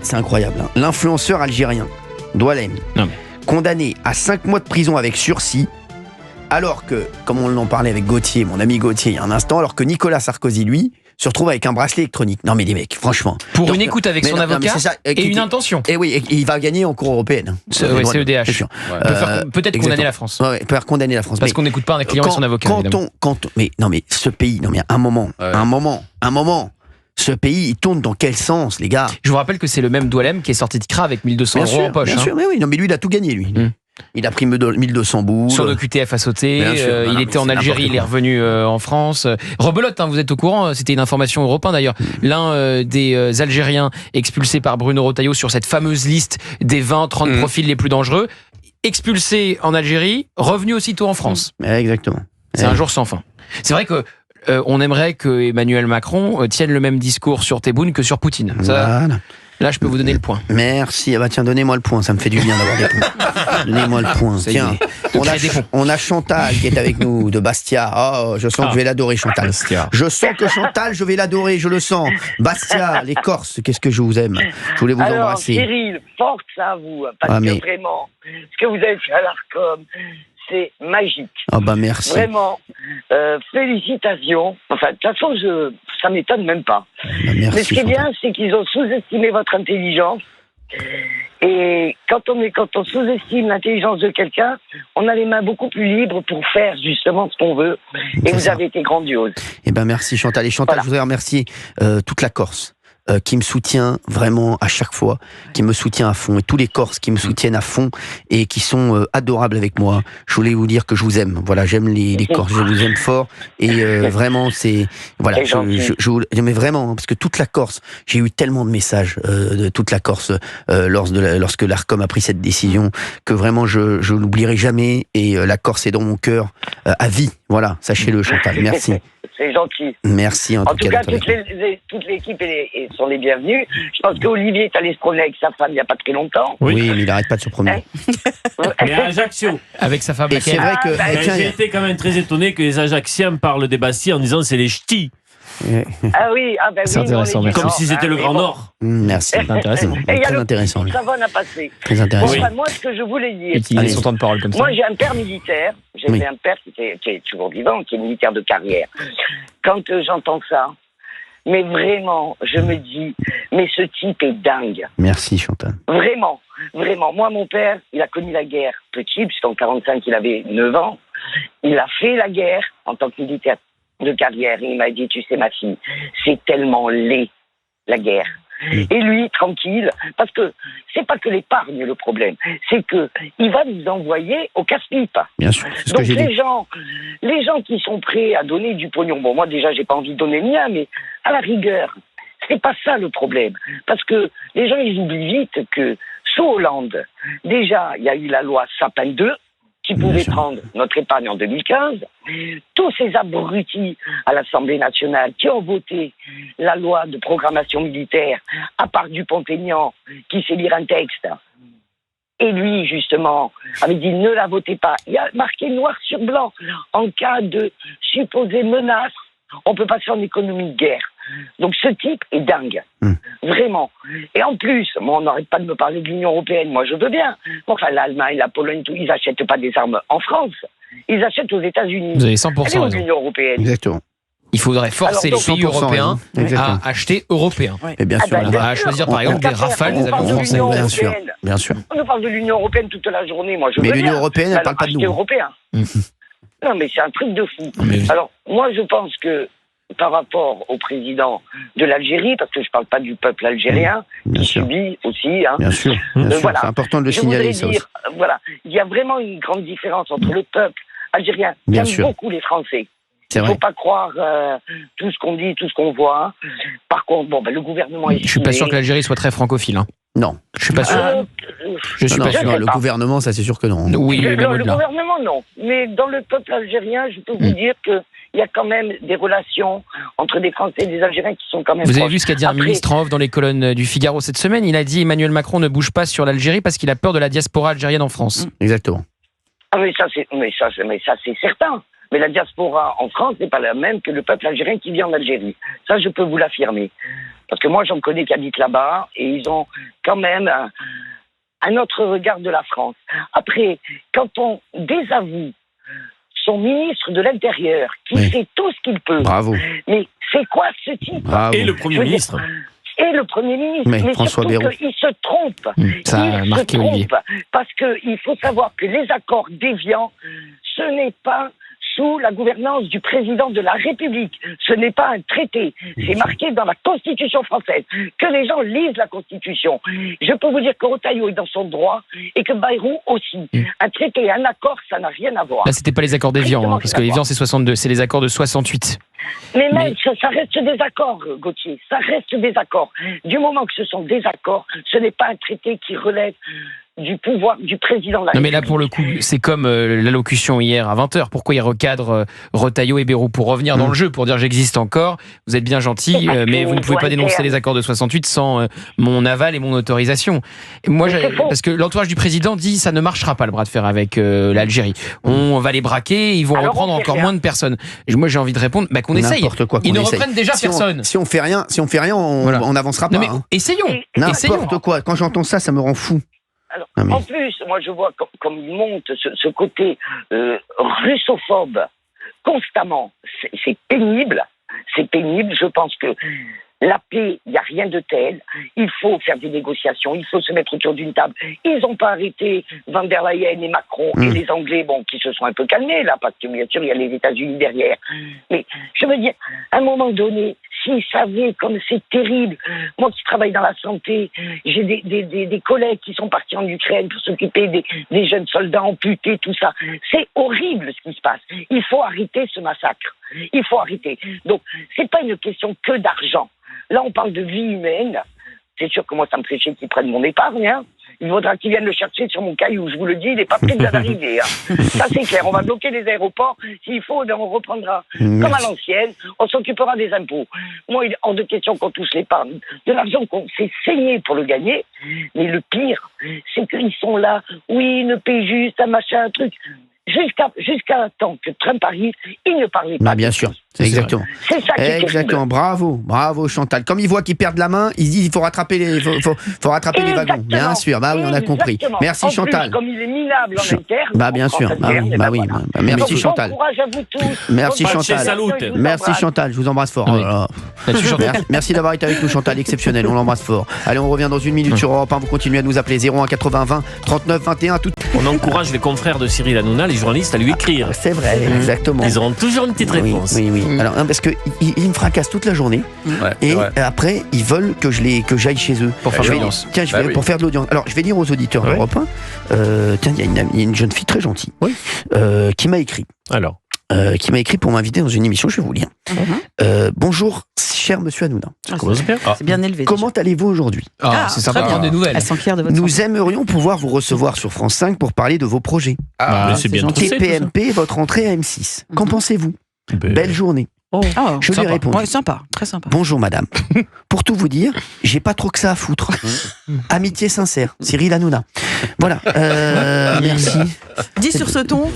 c'est incroyable. Hein. L'influenceur algérien, Doualem, condamné à 5 mois de prison avec sursis, alors que, comme on en parlait avec Gauthier, mon ami Gauthier, il y a un instant, alors que Nicolas Sarkozy, lui, se retrouve avec un bracelet électronique. Non mais les mecs, franchement. Pour une écoute avec son avocat et une intention. Et oui, il va gagner en cour européenne. C'est EDH. Peut-être condamner la France. Ouais, peut condamner la France. Parce qu'on n'écoute pas un client et son avocat. Mais ce pays, un moment, ce pays, il tourne dans quel sens, les gars? Je vous rappelle que c'est le même Doualem qui est sorti de CRA avec 1200 € en poche. Bien sûr, mais oui, non mais lui, il a tout gagné, lui. Il a pris 1200 boules. Son OQTF a sauté, il était en Algérie, il est revenu en France. Rebelote, vous êtes au courant, c'était une information européenne d'ailleurs. L'un des Algériens expulsés par Bruno Retailleau sur cette fameuse liste des 20-30 profils les plus dangereux, expulsé en Algérie, revenu aussitôt en France. Exactement. C'est un jour sans fin. C'est vrai que on aimerait que Emmanuel Macron tienne le même discours sur Tebboune que sur Poutine. Ça, là, je peux vous donner le point. Merci. Ah bah tiens, donnez-moi le point. Ça me fait du bien d'avoir des points. Donnez-moi le point. Tiens, on a Chantal qui est avec nous de Bastia. Oh, je sens que je vais l'adorer, Chantal. Bastia. Je sens que Chantal, je vais l'adorer. Je le sens. Bastia, les Corses, qu'est-ce que je vous aime. Je voulais vous embrasser. Cyril, force à vous, parce que vraiment, ce que vous avez fait à l'Arcom, c'est magique. Ah bah merci. Vraiment, félicitations. Enfin, de toute façon, ça m'étonne même pas. Merci, mais ce qui est bien, c'est qu'ils ont sous-estimé votre intelligence. Et quand on sous-estime l'intelligence de quelqu'un, on a les mains beaucoup plus libres pour faire justement ce qu'on veut. Et vous avez été grandiose. Eh ben merci Chantal. Et Chantal, je voudrais remercier toute la Corse. Qui me soutient vraiment à chaque fois, qui me soutient à fond, et tous les Corses qui me soutiennent à fond et qui sont adorables avec moi. Je voulais vous dire que je vous aime. Voilà, j'aime les Corses, je vous aime fort et vraiment c'est voilà. Mais vraiment parce que toute la Corse, j'ai eu tellement de messages de toute la Corse lorsque l'Arcom a pris cette décision que vraiment je l'oublierai jamais et la Corse est dans mon cœur à vie. Voilà, sachez-le Chantal. Merci. C'est gentil. Merci en tout cas toute l'équipe sont les bienvenus. Je pense qu'Olivier est allé se promener avec sa femme il n'y a pas très longtemps. Oui, mais il n'arrête pas de se promener. Mais à Ajaccio. Avec sa femme. Et c'est vrai que j'ai été quand même très étonné que les Ajacciens parlent des Bastis en disant c'est les ch'tis. Ah oui, c'est intéressant. Comme si c'était le Grand Nord. Merci, c'est intéressant. Très intéressant. Savonne a passé. Très intéressant. Enfin, moi, ce que je voulais dire. Utiliser son temps de parole comme ça. Moi, j'ai un père militaire. J'avais un père qui est toujours vivant, qui est militaire de carrière. Quand j'entends ça, mais vraiment, je me dis, mais ce type est dingue. Merci Chantal. Vraiment, vraiment. Moi, mon père, il a connu la guerre petit, puisqu'en 1945, il avait 9 ans. Il a fait la guerre en tant que militaire de carrière. Et il m'a dit, tu sais ma fille, c'est tellement laid, la guerre. Et lui, tranquille, parce que c'est pas que l'épargne le problème, c'est que il va nous envoyer au casse-pipe. Bien sûr. Donc les gens qui sont prêts à donner du pognon, bon moi déjà j'ai pas envie de donner le mien, mais à la rigueur, c'est pas ça le problème, parce que les gens ils oublient vite que sous Hollande, déjà il y a eu la loi Sapin 2 qui pouvait prendre notre épargne en 2015, tous ces abrutis à l'Assemblée nationale qui ont voté la loi de programmation militaire, à part Dupont-Aignan, qui sait lire un texte, et lui, justement, avait dit ne la votez pas. Il y a marqué noir sur blanc, en cas de supposée menace, on ne peut pas faire une économie de guerre. Donc ce type est dingue, vraiment. Et en plus, on n'arrête pas de me parler de l'Union européenne, moi je veux bien. Enfin l'Allemagne, la Pologne, tout, ils n'achètent pas des armes en France, ils achètent aux États-Unis. Vous avez 100% raison. L'Union européenne. Exactement. Il faudrait forcer les pays européens à acheter européen. Et bien sûr, à choisir par exemple des Rafales des avions français. Bien sûr. On nous parle de l'Union européenne toute la journée, moi je veux bien. Mais l'Union européenne, elle ne parle pas de nous. Européen. Non mais c'est un truc de fou. Alors moi je pense que par rapport au président de l'Algérie, parce que je ne parle pas du peuple algérien, qui subit aussi. Hein. Bien sûr, voilà. C'est important de le signaler. Ça aussi. Voilà, il y a vraiment une grande différence entre le peuple algérien, qui aime beaucoup les Français. Il ne faut pas croire tout ce qu'on dit, tout ce qu'on voit. Par contre, le gouvernement est... Je ne suis pas sûr que l'Algérie soit très francophile. Hein. Non, je suis pas sûr. Je suis pas sûr. Le gouvernement, ça c'est sûr que non. Oui, le gouvernement, non. Mais dans le peuple algérien, je peux vous dire qu'il y a quand même des relations entre des Français et des Algériens qui sont quand même Vous proches. avez vu ce qu'a dit un ministre en off dans les colonnes du Figaro cette semaine? Il a dit Emmanuel Macron ne bouge pas sur l'Algérie parce qu'il a peur de la diaspora algérienne en France. Exactement. Ah mais ça c'est certain. Mais la diaspora en France n'est pas la même que le peuple algérien qui vit en Algérie. Ça, je peux vous l'affirmer. Parce que moi, j'en connais qui habitent là-bas et ils ont quand même un autre regard de la France. Après, quand on désavoue son ministre de l'Intérieur, qui fait tout ce qu'il peut. Bravo. Mais c'est quoi ce type? Et le Premier ministre. Et le Premier ministre. Mais François surtout Bayrou. qu'il se trompe. Ça a Il marqué se Olivier. trompe. Parce qu'il faut savoir que les accords d'Évian, ce n'est pas sous la gouvernance du président de la République. Ce n'est pas un traité. C'est marqué dans la Constitution française. Que les gens lisent la Constitution. Je peux vous dire que Retailleau est dans son droit et que Bayrou aussi. Un traité et un accord, ça n'a rien à voir. Là, c'était pas les accords d'Évian, parce que l'Évian, c'est 62, c'est les accords de 68. Mais même, ça reste des accords, Gauthier. Ça reste des accords. Du moment que ce sont des accords, ce n'est pas un traité qui relève du pouvoir du président de la Non, mais République. là, pour le coup, c'est comme l'allocution hier à 20h. Pourquoi il recadre Retailleau et Bayrou pour revenir dans le jeu, pour dire j'existe encore, vous êtes bien gentil, mais vous ne pouvez pas dénoncer les accords de 68 sans mon aval et mon autorisation. Et moi, parce que l'entourage du président dit ça ne marchera pas le bras de fer avec l'Algérie. On va les braquer, ils vont reprendre encore moins de personnes. Et moi, j'ai envie de répondre qu'on essaye. Ils ne reprennent déjà personne. Si on fait rien, on n'avancera pas. Non, mais essayons. N'importe quoi. Quand j'entends ça, ça me rend fou. Alors, en plus, moi je vois comme il monte ce côté russophobe constamment. C'est pénible. C'est pénible. Je pense que la paix, il n'y a rien de tel. Il faut faire des négociations. Il faut se mettre autour d'une table. Ils n'ont pas arrêté Van der Leyen et Macron et les Anglais, qui se sont un peu calmés là, parce que bien sûr il y a les États-Unis derrière. Mais je veux dire, à un moment donné, s'ils savaient comme c'est terrible. Moi qui travaille dans la santé, j'ai des collègues qui sont partis en Ukraine pour s'occuper des jeunes soldats amputés, tout ça. C'est horrible ce qui se passe. Il faut arrêter ce massacre. Il faut arrêter. Donc, c'est pas une question que d'argent. Là, on parle de vie humaine. C'est sûr que moi, ça me fait chier qu'ils prennent mon épargne. Hein. Il faudra qu'ils viennent le chercher sur mon caillou. Je vous le dis, il n'est pas prêt d'arriver. Hein. Ça, c'est clair. On va bloquer les aéroports. S'il faut, on reprendra. Comme à l'ancienne, on s'occupera des impôts. Moi, il est hors de question qu'on touche l'épargne. De l'argent qu'on s'est saigné pour le gagner. Mais le pire, c'est qu'ils sont là. Oui, une paix juste, un machin, un truc. Jusqu'à temps que Trump arrive, il ne parlait pas. Bien sûr, exactement. C'est ça qui est exactement. Bravo Chantal. Comme il voit qu'ils perdent la main, il se dit il faut rattraper les wagons. Bien sûr, oui, on a compris. Merci Chantal. Plus, comme il est minable en interne. Bien sûr, oui. Merci Chantal. Bon courage à vous tous. Merci Chantal. Merci Chantal, je vous embrasse fort. Merci d'avoir été avec nous Chantal, exceptionnel, on l'embrasse fort. Allez, on revient dans une minute sur Europe 1, vous continuez à nous appeler 01 80 20 39 21 tout. On encourage les confrères de Cyril Hanouna, les journalistes, à lui écrire. C'est vrai, exactement. Ils auront toujours une petite réponse. Oui. Alors, parce que ils me fracassent toute la journée et après ils veulent que j'aille chez eux pour faire de l'audience. Tiens, pour faire de l'audience. Alors, je vais dire aux auditeurs d'Europe 1, tiens, il y a une jeune fille très gentille qui m'a écrit. Alors. Qui m'a écrit pour m'inviter dans une émission, je vais vous lire. Bonjour, cher monsieur Hanouna. C'est bien élevé. Comment allez-vous aujourd'hui? C'est sympa de prendre des nouvelles. Elles sont fières de votre Nous aimerions pouvoir vous recevoir sur France 5 pour parler de vos projets. C'est bien TPMP, votre entrée à M6. Qu'en pensez-vous? Belle journée. Je lui ai répondu. Ouais, sympa, très sympa. Bonjour madame. Pour tout vous dire, j'ai pas trop que ça à foutre. Amitié sincère, Cyril Hanouna. Voilà. Merci. Dit sur ce ton,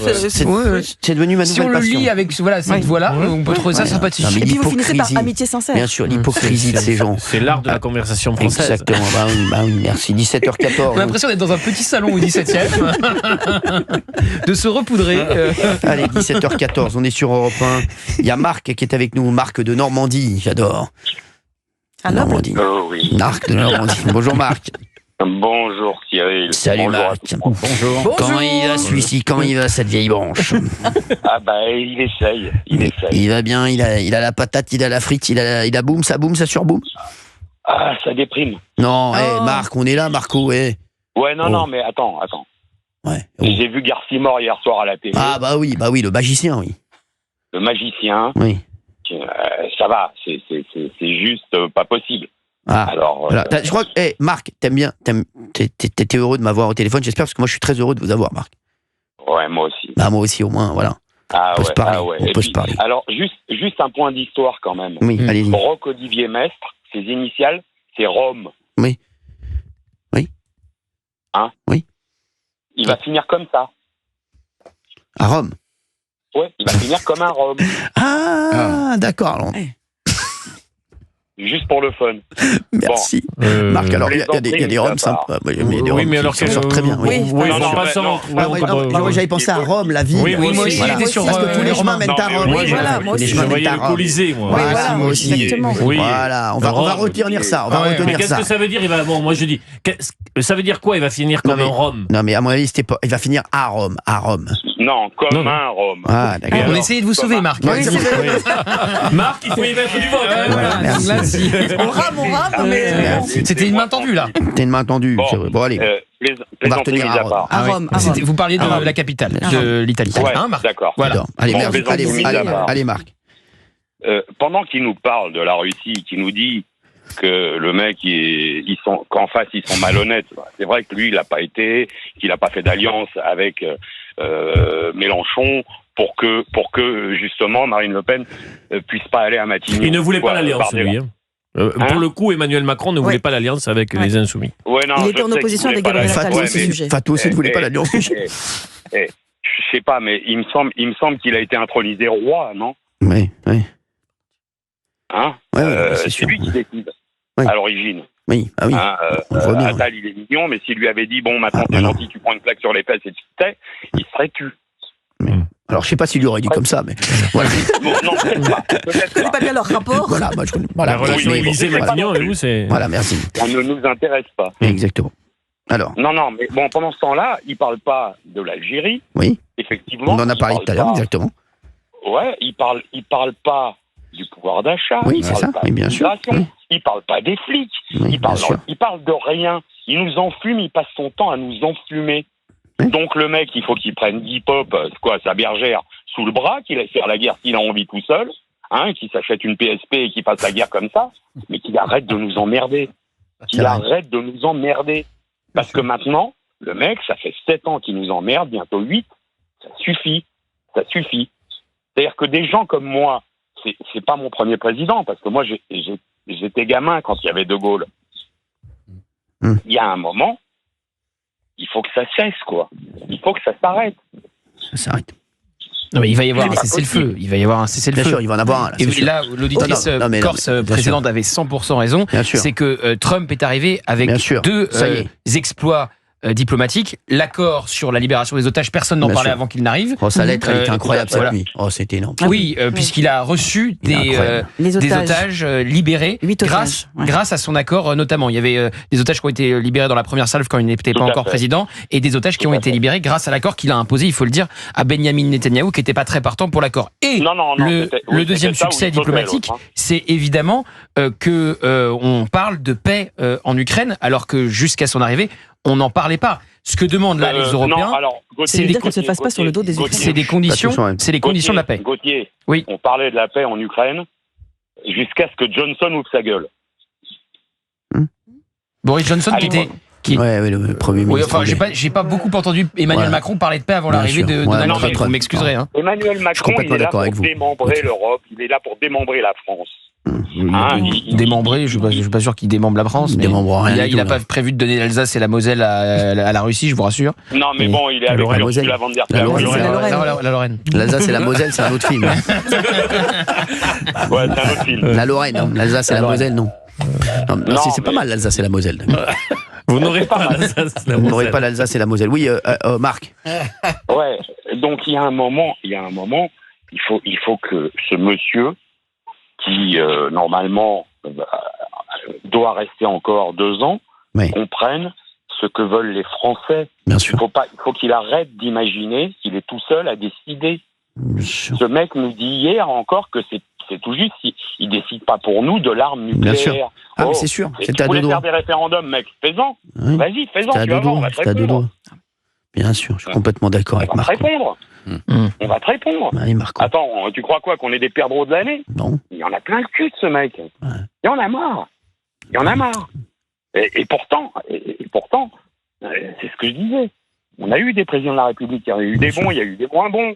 c'est devenu ma nouvelle passion. Si on le lit avec cette voix-là, on peut trouver ça sympathique. Et puis vous finissez par amitié sincère. Bien sûr, l'hypocrisie de ces gens. C'est l'art de la conversation française. Exactement. Bah oui, merci. 17h14. On a l'impression d'être dans un petit salon au 17e. De se repoudrer. Allez, 17h14, on est sur Europe 1. Il y a Marc qui est avec nous, Marc de Normandie, j'adore. Normandie. Oui. Marc de Normandie. Bonjour Marc. Bonjour Cyril. Salut bonjour Marc. Bonjour. Comment il va celui-ci? Comment il va cette vieille branche? Il essaye. Il va bien, il a la patate, il a la frite, il a boum, ça surboum. Ça déprime. Non, Marc, on est là Marco, Ouais, non, mais attends. Ouais. J'ai vu Garcimore hier soir à la télé. Bah oui, le magicien, oui. Le magicien. Oui. Ça va, c'est juste pas possible. Alors, voilà. Je crois que, Marc, t'es heureux de m'avoir au téléphone, j'espère, parce que moi je suis très heureux de vous avoir, Marc. Ouais, moi aussi. Moi aussi, au moins, voilà. On peut se parler. Alors, juste un point d'histoire quand même. Oui, allez-y. Roch-Olivier Mestre, ses initiales, c'est Rome. Oui. Hein? Oui. Il va finir comme ça. À Rome. Ouais, il va finir comme un Rome. Ah, d'accord. Alors, Juste pour le fun. merci. Marc, alors, il y a des Roms sympas. Oui, mais alors qui s'en sortent très bien. Oui, Moi, j'avais pensé à Rome, la ville. Oui, moi aussi, il était sur parce que tous les chemins mènent à Rome. Oui, voilà, moi aussi. Je voyais le Colisée, moi. Oui, voilà, moi aussi. exactement. Oui. Voilà, on va retenir ça. On va Mais retenir qu'est-ce ça. que ça veut dire? Moi je dis, ça veut dire quoi? Il va finir comme un Rome. Non, mais à mon avis, il va finir à Rome. Non, comme un Rome. Ah, d'accord. On essayait de vous sauver, Marc. Oui, c'est vrai. Marc, il faut y mettre du vote. Voilà, merci. Là, si. On rame, mais Merci. C'était une main tendue, là. T'es une main tendue. Bon, c'est vrai. Bon, allez. Les va retenir mis à part. à Rome. Vous parliez de la capitale de l'Italie. Ouais, Hein, Marc? d'accord. Voilà. D'accord. Allez, Bon, merci. plaisantons mis à part. Allez, Marc. Pendant qu'il nous parle de la Russie, qui nous dit que le mec, qu'en face, ils sont malhonnêtes. C'est vrai que lui, il n'a pas été, qu'il n'a pas fait d'alliance avec Mélenchon pour que justement Marine Le Pen puisse pas aller à Matignon. Il ne voulait pas l'alliance, lui. Pour le coup, Emmanuel Macron ne voulait pas l'alliance avec les Insoumis. Ouais, non, il était en opposition avec Gabriel Attal sur ce sujet. Fatou aussi ne voulait pas l'alliance. Je sais pas, mais il me semble qu'il a été intronisé roi, non? Oui. Hein? C'est C'est sûr. lui qui décide Oui. à l'origine. Oui, ah oui. Hein, On le voit bien, Attal, il est mignon, mais s'il lui avait dit bon, maintenant t'es gentil, tu prends une plaque sur les fesses et tu te tais, il serait tu. Alors, je sais pas s'il lui aurait dit comme ça, mais voilà. Bon, non, peut-être pas. Je connais pas bien leur rapport. Voilà, moi, je connais. La Voilà, relation oui, Élysée-Matignon, oui. et vous, c'est... Voilà, merci. Ça ne nous intéresse pas. Exactement. Alors, Non, mais bon, pendant ce temps-là, il parle pas de l'Algérie. oui, Effectivement. on en a parlé tout à l'heure, exactement. Ouais, il parle pas du pouvoir d'achat. Oui, il c'est parle ça, pas oui, de bien sûr. l'immigration, Oui. il parle pas des flics. Oui, bien sûr. Il parle de rien. Il nous enfume, il passe son temps à nous enfumer. Oui. Donc le mec, il faut qu'il prenne 10 pop, sa bergère, sous le bras, qu'il aille faire la guerre s'il a envie tout seul, qu'il s'achète une PSP et qu'il fasse la guerre comme ça, mais qu'il arrête de nous emmerder. Parce que maintenant, le mec, ça fait 7 ans qu'il nous emmerde, bientôt 8, ça suffit. C'est-à-dire que des gens comme moi, c'est pas mon premier président, parce que moi, j'étais gamin quand il y avait De Gaulle. Il y a un moment, il faut que ça cesse, quoi. Il faut que ça s'arrête. Ça s'arrête. Non, mais il va y avoir un cessez-le-feu. Il va y avoir un cessez-le-feu. Bien sûr, il va en avoir un. Là, Et c'est sûr. là, l'auditrice Non, corse bien précédente avait 100% raison. Bien sûr. C'est que Trump est arrivé avec Bien sûr. deux Ça y est. exploits diplomatiques. L'accord sur la libération des otages, personne n'en Bien parlait sûr. avant qu'il n'arrive. Oh, sa lettre, elle était incroyable voilà. cette nuit. Oh, c'était énorme. Oui, puisqu'il a reçu Il est des incroyable. otages libérés 8 otages, grâce à son accord notamment. Il y avait des otages qui ont été libérés dans la première salve quand il n'était pas Tout à encore fait. président et des otages qui ont été libérés grâce à l'accord qu'il a imposé, il faut le dire, à Benyamin Netanyahou qui n'était pas très partant pour l'accord. Et Non, le deuxième c'était ça succès où il sautait, diplomatique, l'autre, c'est évidemment que on parle de paix en Ukraine alors que jusqu'à son arrivée, on n'en parlait pas. Ce que demandent là les Européens, Non, alors, C'est de dire qu'elle se fasse pas sur le dos des Gauthier, Ukrainiens. c'est des conditions, Attention, ouais. c'est les conditions de la paix. Gauthier, Oui. on parlait de la paix en Ukraine jusqu'à ce que Johnson ouvre sa gueule. Boris Johnson qui Allez, était Ouais, le Premier oui, ministre. enfin, anglais. j'ai pas beaucoup entendu Emmanuel Voilà. Macron parler de paix avant Bien l'arrivée sûr. de Ouais, Donald non, Trump. mais- Vous m'excuserez. Hein. Emmanuel Macron, complètement il est là d'accord pour avec vous. démembrer Ok. l'Europe, il est là pour démembrer la France. Démembré, je suis pas sûr qu'il démembre la France. Mais Démembre rien il du a tout, pas là. prévu de donner l'Alsace et la Moselle à la Russie, je vous rassure. Non, mais Oui. bon, il est avec Lorraine. Ursula von der La Leyen. Lorraine. C'est la Lorraine. La Lorraine. L'Alsace et la Moselle, c'est un autre film. Ouais, c'est un autre film. La Lorraine, non. L'Alsace et la Moselle, non. Non, Non, c'est pas mais- mal l'Alsace et la Moselle. Vous n'aurez pas l'Alsace, la Vous n'aurez Moselle. pas l'Alsace et la Moselle. Oui, Marc. Ouais, donc il y a un moment, il faut que ce monsieur, qui normalement doit rester encore 2 ans, Oui. comprenne ce que veulent les Français. Bien Il sûr. faut qu'il arrête d'imaginer qu'il est tout seul à décider. Bien sûr. Ce mec nous dit hier encore que c'est tout juste, il décide pas pour nous de l'arme nucléaire. Bien sûr. Ah, mais c'est sûr, Et c'est tu à deux voulais doigts. faire des référendums, mec, fais-en. Oui. Vas-y, fais-en, C'est à tu vas deux voir, on doigts. va te C'est à deux répondre. doigts. Bien sûr, je suis complètement d'accord avec On va te Marc. répondre. On va te répondre. Oui, Marc. Attends, tu crois quoi, qu'on est des perdreaux de l'année? Non. Il y en a plein le cul de ce mec. Il y en a marre. Et pourtant, c'est ce que je disais. On a eu des présidents de la République, il y a eu des bons, il y a eu des moins bons.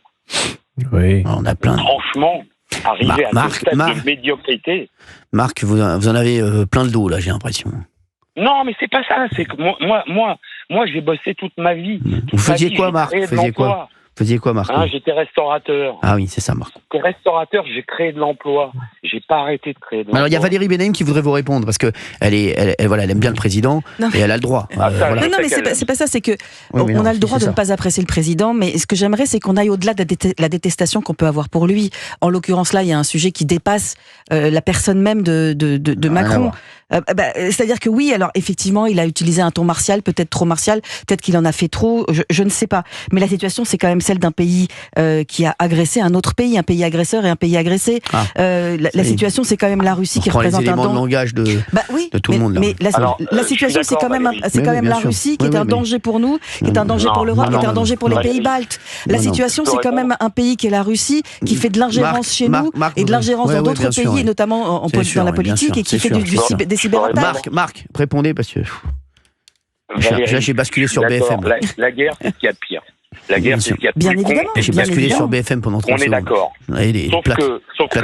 Oui. On a plein. Franchement, arriver à Marc, ce stade Marc. de médiocrité. Marc, vous en avez plein le dos, là, j'ai l'impression. Non, mais c'est pas ça. C'est que moi, j'ai bossé toute ma vie. Vous Toute ma faisiez vie, quoi, j'ai Marc? créé de Vous faisiez quoi? l'emploi. faisiez quoi, Marco? J'étais restaurateur. Ah oui, c'est ça, Marco. J'étais restaurateur, j'ai créé de l'emploi. J'ai pas arrêté de créer de l'emploi. Alors, il y a Valérie Benaïm qui voudrait vous répondre, parce que elle aime bien le président, et elle a le droit. Voilà. Non, mais c'est pas ça, c'est que Oui, mais on non, a le droit c'est de ça. ne pas apprécier le président, mais ce que j'aimerais, c'est qu'on aille au-delà de la détestation qu'on peut avoir pour lui. En l'occurrence, là, il y a un sujet qui dépasse la personne même de Macron. C'est-à-dire que oui, alors effectivement, il a utilisé un ton martial, peut-être trop martial, peut-être qu'il en a fait trop, je ne sais pas. Mais la situation, c'est quand même celle d'un pays qui a agressé un autre pays, un pays agresseur et un pays agressé. La situation, c'est quand même la Russie qui représente un éléments de danger. langage de Oui, tout le monde. Là. Mais la situation, c'est quand même, la Russie qui est un danger pour nous, qui est un danger pour l'Europe, qui est un danger pour les pays baltes. La situation, c'est quand même un pays qui est la Russie, qui fait de l'ingérence chez nous et de l'ingérence dans d'autres pays, et notamment dans la politique, et qui fait des cyberattaques. Marc, répondez parce que j'ai basculé sur BFM. La guerre, c'est ce qu'il y a de pire. La guerre, c'est ce qu'il y a de Bien plus con. évidemment. J'ai basculé sur BFM pendant 30 On est secondes. d'accord. Sauf que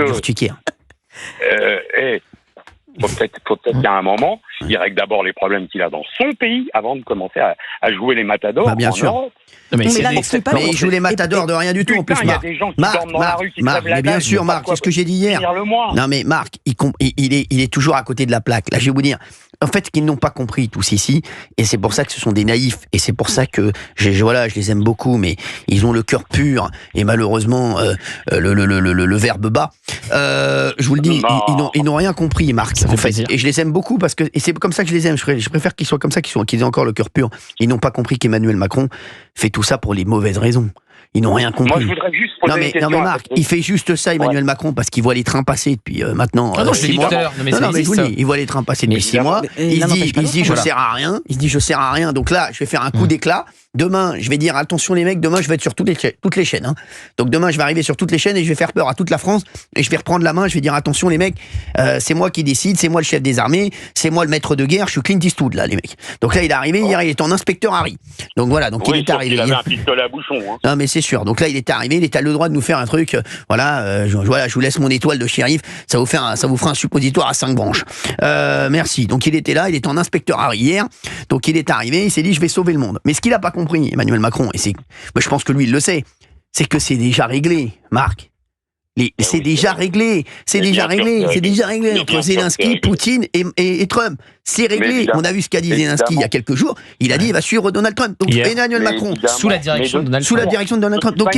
faut peut-être qu'à un moment, il règle d'abord les problèmes qu'il a dans son pays avant de commencer à jouer les matadors bien en sûr. Europe. Mais là, n'exclut pas. Mais il joue les matadors de rien du tout en plus, Putain, il y a Marc. des gens qui dorment dans la rue, qui crèvent la mais bien dalle, sûr, ils savent Marc, pas c'est ce que j'ai dit hier. finir le mois. Non mais Marc, il est toujours à côté de la plaque. Là, je vais vous dire, en fait, qu'ils n'ont pas compris tous ici, et c'est pour ça que ce sont des naïfs, et c'est pour ça que je les aime beaucoup, mais ils ont le cœur pur, et malheureusement le verbe bas. Je vous le dis, ils n'ont rien compris, Marc. En fait, et je les aime beaucoup parce que, et c'est comme ça que je les aime. Je préfère qu'ils soient comme ça, qu'ils aient encore le cœur pur. Ils n'ont pas compris qu'Emmanuel Macron fait tout ça pour les mauvaises raisons. Ils n'ont rien compris. Moi, je voudrais juste poser une question. Non mais Marc, il fait juste ça, Emmanuel Macron, parce qu'il voit les trains passer depuis maintenant. Ah non, je l'ai dit tout à l'heure. Non, mais je vous le dis, il voit les trains passer depuis 6 mois. Il se dit, je sers à rien. Il se dit, je sers à rien. Donc là, je vais faire un coup d'éclat. Demain, je vais dire, attention les mecs, demain, je vais être sur toutes les chaînes. Hein. Donc demain, je vais arriver sur toutes les chaînes et je vais faire peur à toute la France. Et je vais reprendre la main, je vais dire, attention les mecs, c'est moi qui décide, c'est moi le chef des armées, c'est moi le maître de guerre, je suis Clint Eastwood là, les mecs. Donc là, il est arrivé, hier, il est en inspecteur Harry. Donc voilà, donc il est arrivé. Il avait un pistolet à bouchon. Hein. Non mais c'est sûr. Donc là, il est arrivé, il a le droit de nous faire un truc. Je vous laisse mon étoile de shérif. Ça vous fera un suppositoire à 5 branches. Merci. Donc il était là, il était en inspecteur Harry hier. Donc il est arrivé, il s'est dit, je vais sauver le monde. Mais ce qu'il a pas compris, Emmanuel Macron, et je pense que lui il le sait, c'est que c'est déjà réglé, Marc. C'est déjà réglé entre Zelensky, Poutine et Trump. C'est réglé. On a vu ce qu'a dit Zelensky il y a quelques jours. Il a dit il va suivre Donald Trump. Donc Emmanuel Macron sous la direction de Donald Trump. Donc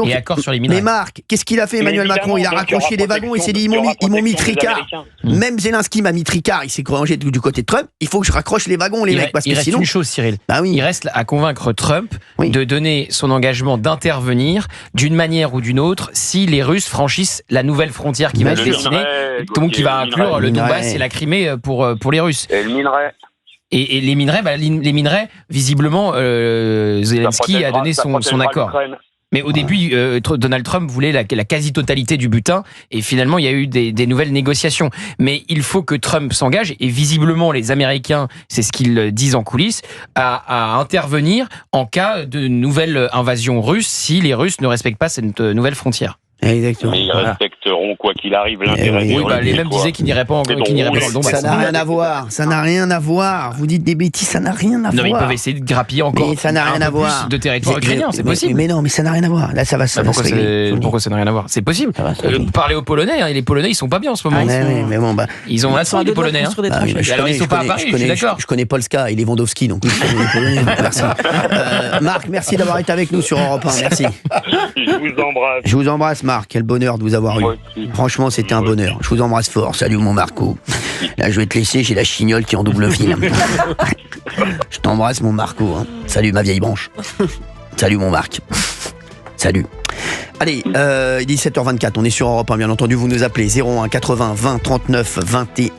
et accord sur les minerais. Mais Marc, qu'est-ce qu'il a fait Emmanuel Macron? Il a raccroché des wagons. Il s'est dit ils m'ont mis tricard. Même Zelensky m'a mis tricard. Il s'est rangé du côté de Trump. Il faut que je raccroche les wagons, les mecs, parce que il reste sinon. une chose, Cyril. Bah oui. Il reste à convaincre Trump de donner son engagement d'intervenir d'une manière ou d'une autre si les Russes franchissent la nouvelle frontière qui va être destinée, donc qui va inclure le Donbass et la Crimée pour les Russes. Et le minerai. Et les minerais, visiblement, Zelensky a donné son accord. Mais au début, Donald Trump voulait la quasi-totalité du butin, et finalement, il y a eu des nouvelles négociations. Mais il faut que Trump s'engage, et visiblement, les Américains, c'est ce qu'ils disent en coulisses, à intervenir en cas de nouvelle invasion russe si les Russes ne respectent pas cette nouvelle frontière. Exactement. Mais ils respecteront quoi qu'il arrive l'intérêt. Oui, les mêmes disaient qu'ils n'iraient pas dans le Donbass. Ça n'a rien à voir. Ça n'a rien à voir. Vous dites des bêtises, ça n'a rien à voir. Non, mais ils peuvent essayer de grappiller encore. Mais ça n'a rien à voir. De territoire ukrainien, c'est possible. Mais non, mais ça n'a rien à voir. Là, ça va se régler. Pourquoi ça n'a rien à voir? C'est possible. Parler aux Polonais, et les Polonais, ils sont pas bien en ce moment. Mais bon, ils ont assis les Polonais. Alors ils sont pas à Paris, je suis d'accord. Je connais Polska et Lewandowski, donc je connais les Polonais. Merci. Marc, merci d'avoir été avec nous sur Europe 1. Merci. Je vous embrasse. Je vous embrasse, Marc. Quel bonheur de vous avoir eu. Franchement, c'était un bonheur. Je vous embrasse fort. Salut, mon Marco. Là, je vais te laisser. J'ai la chignole qui en double fil. Je t'embrasse, mon Marco. Hein. Salut, ma vieille branche. Salut, mon Marc. Salut. Allez, il est 17h24. On est sur Europe 1, bien entendu. Vous nous appelez 01 80 20 39 21.